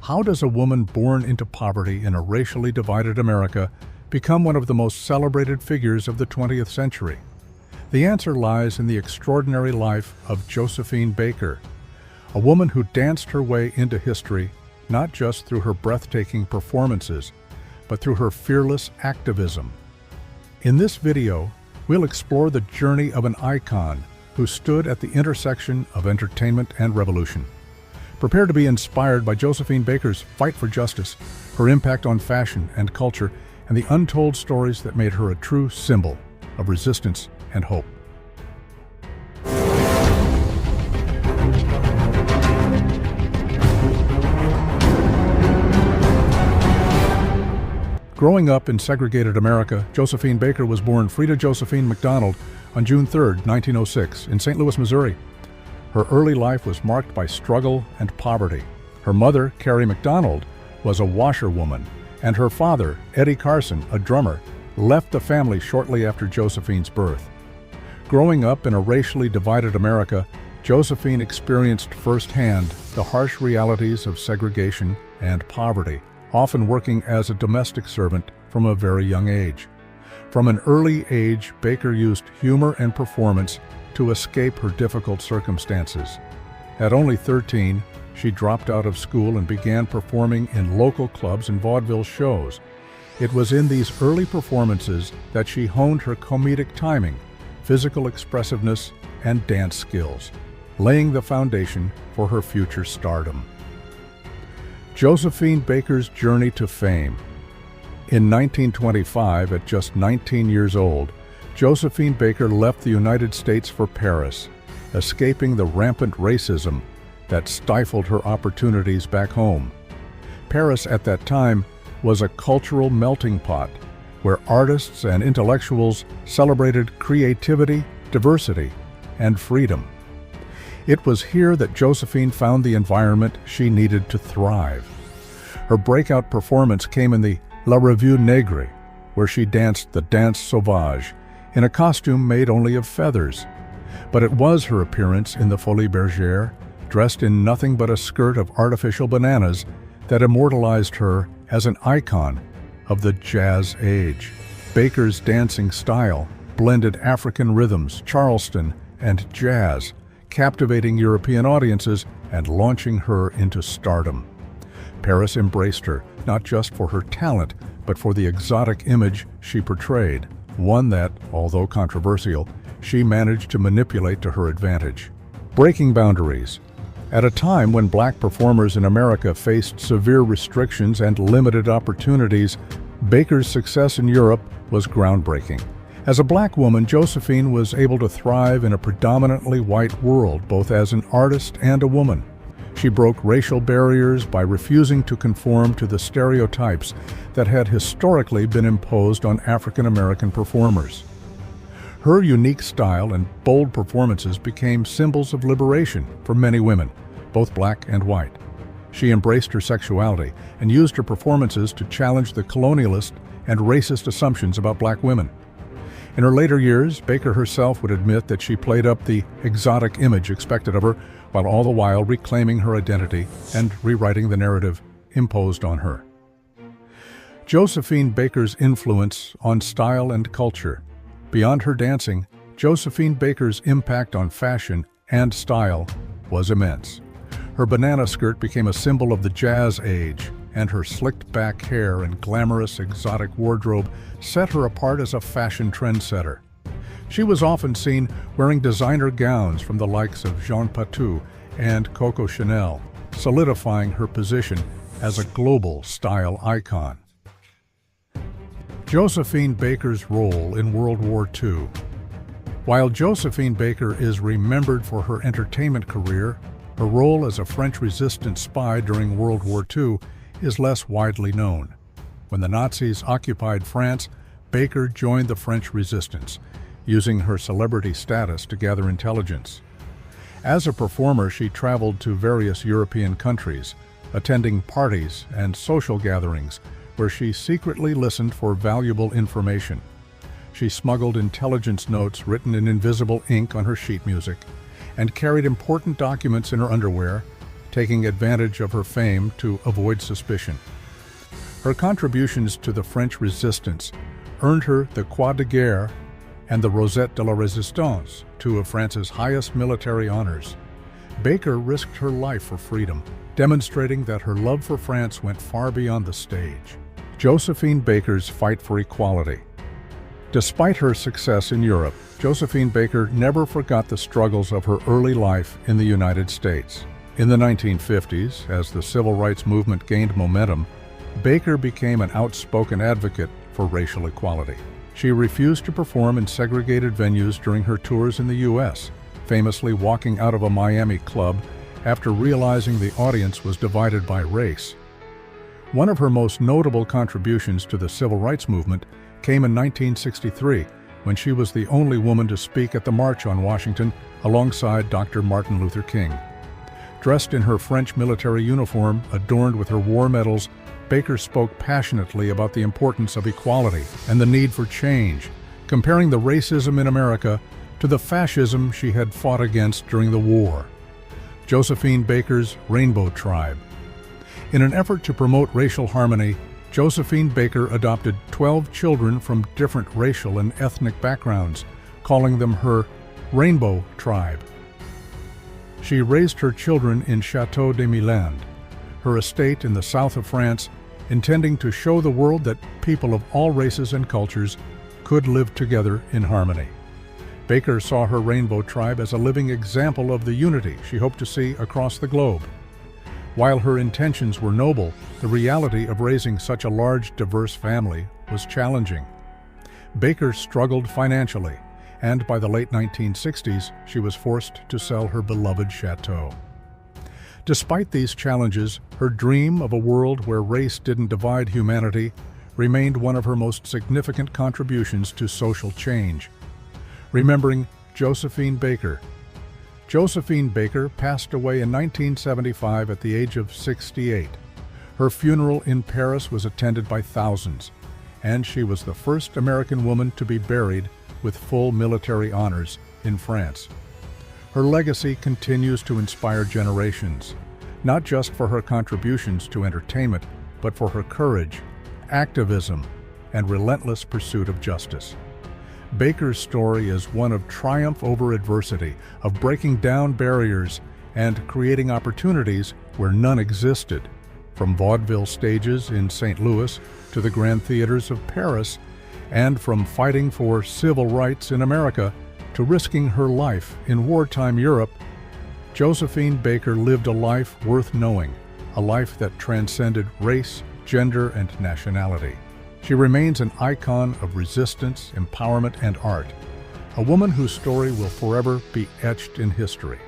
How does a woman born into poverty in a racially divided America become one of the most celebrated figures of the 20th century? The answer lies in the extraordinary life of Josephine Baker, a woman who danced her way into history not just through her breathtaking performances, but through her fearless activism. In this video, we'll explore the journey of an icon who stood at the intersection of entertainment and revolution. Prepare to be inspired by Josephine Baker's fight for justice, her impact on fashion and culture, and the untold stories that made her a true symbol of resistance and hope. Growing up in segregated America, Josephine Baker was born Frida Josephine McDonald on June 3, 1906, in St. Louis, Missouri. Her early life was marked by struggle and poverty. Her mother, Carrie McDonald, was a washerwoman, and her father, Eddie Carson, a drummer, left the family shortly after Josephine's birth. Growing up in a racially divided America, Josephine experienced firsthand the harsh realities of segregation and poverty, often working as a domestic servant from a very young age. From an early age, Baker used humor and performance to escape her difficult circumstances. At only 13, she dropped out of school and began performing in local clubs and vaudeville shows. It was in these early performances that she honed her comedic timing, physical expressiveness, and dance skills, laying the foundation for her future stardom. Josephine Baker's journey to fame. In 1925, at just 19 years old, Josephine Baker left the United States for Paris, escaping the rampant racism that stifled her opportunities back home. Paris at that time was a cultural melting pot where artists and intellectuals celebrated creativity, diversity, and freedom. It was here that Josephine found the environment she needed to thrive. Her breakout performance came in the La Revue Negre, where she danced the Danse Sauvage in a costume made only of feathers. But it was her appearance in the Folies Bergère, dressed in nothing but a skirt of artificial bananas, that immortalized her as an icon of the jazz age. Baker's dancing style blended African rhythms, Charleston, and jazz, captivating European audiences and launching her into stardom. Paris embraced her, not just for her talent, but for the exotic image she portrayed, one that, although controversial, she managed to manipulate to her advantage. Breaking boundaries. At a time when black performers in America faced severe restrictions and limited opportunities, Baker's success in Europe was groundbreaking. As a black woman, Josephine was able to thrive in a predominantly white world, both as an artist and a woman. She broke racial barriers by refusing to conform to the stereotypes that had historically been imposed on African American performers. Her unique style and bold performances became symbols of liberation for many women, both black and white. She embraced her sexuality and used her performances to challenge the colonialist and racist assumptions about black women. In her later years, Baker herself would admit that she played up the exotic image expected of her, while all the while reclaiming her identity and rewriting the narrative imposed on her. Josephine Baker's influence on style and culture. Beyond her dancing, Josephine Baker's impact on fashion and style was immense. Her banana skirt became a symbol of the jazz age, and her slicked back hair and glamorous exotic wardrobe set her apart as a fashion trendsetter. She was often seen wearing designer gowns from the likes of Jean Patou and Coco Chanel, solidifying her position as a global style icon. Josephine Baker's role in World War II. While Josephine Baker is remembered for her entertainment career, her role as a French resistance spy during World War II is less widely known. When the Nazis occupied France, Baker joined the French resistance, using her celebrity status to gather intelligence. As a performer, she traveled to various European countries, attending parties and social gatherings where she secretly listened for valuable information. She smuggled intelligence notes written in invisible ink on her sheet music and carried important documents in her underwear taking advantage of her fame to avoid suspicion. Her contributions to the French resistance earned her the Croix de Guerre and the Rosette de la Résistance, two of France's highest military honors. Baker risked her life for freedom, demonstrating that her love for France went far beyond the stage. Josephine Baker's fight for equality. Despite her success in Europe, Josephine Baker never forgot the struggles of her early life in the United States. In the 1950s, as the civil rights movement gained momentum, Baker became an outspoken advocate for racial equality. She refused to perform in segregated venues during her tours in the U.S., famously walking out of a Miami club after realizing the audience was divided by race. One of her most notable contributions to the civil rights movement came in 1963, when she was the only woman to speak at the March on Washington alongside Dr. Martin Luther King. Dressed in her French military uniform, adorned with her war medals, Baker spoke passionately about the importance of equality and the need for change, comparing the racism in America to the fascism she had fought against during the war. Josephine Baker's Rainbow Tribe. In an effort to promote racial harmony, Josephine Baker adopted 12 children from different racial and ethnic backgrounds, calling them her Rainbow Tribe. She raised her children in Chateau de Milande, her estate in the south of France, intending to show the world that people of all races and cultures could live together in harmony. Baker saw her Rainbow Tribe as a living example of the unity she hoped to see across the globe. While her intentions were noble, the reality of raising such a large, diverse family was challenging. Baker struggled financially, and by the late 1960s, she was forced to sell her beloved chateau. Despite these challenges, her dream of a world where race didn't divide humanity remained one of her most significant contributions to social change. Remembering Josephine Baker. Josephine Baker passed away in 1975 at the age of 68. Her funeral in Paris was attended by thousands, and she was the first American woman to be buried with full military honors in France. Her legacy continues to inspire generations, not just for her contributions to entertainment, but for her courage, activism, and relentless pursuit of justice. Baker's story is one of triumph over adversity, of breaking down barriers and creating opportunities where none existed. From vaudeville stages in St. Louis to the grand theaters of Paris, and from fighting for civil rights in America to risking her life in wartime Europe, Josephine Baker lived a life worth knowing, a life that transcended race, gender, and nationality. She remains an icon of resistance, empowerment, and art, a woman whose story will forever be etched in history.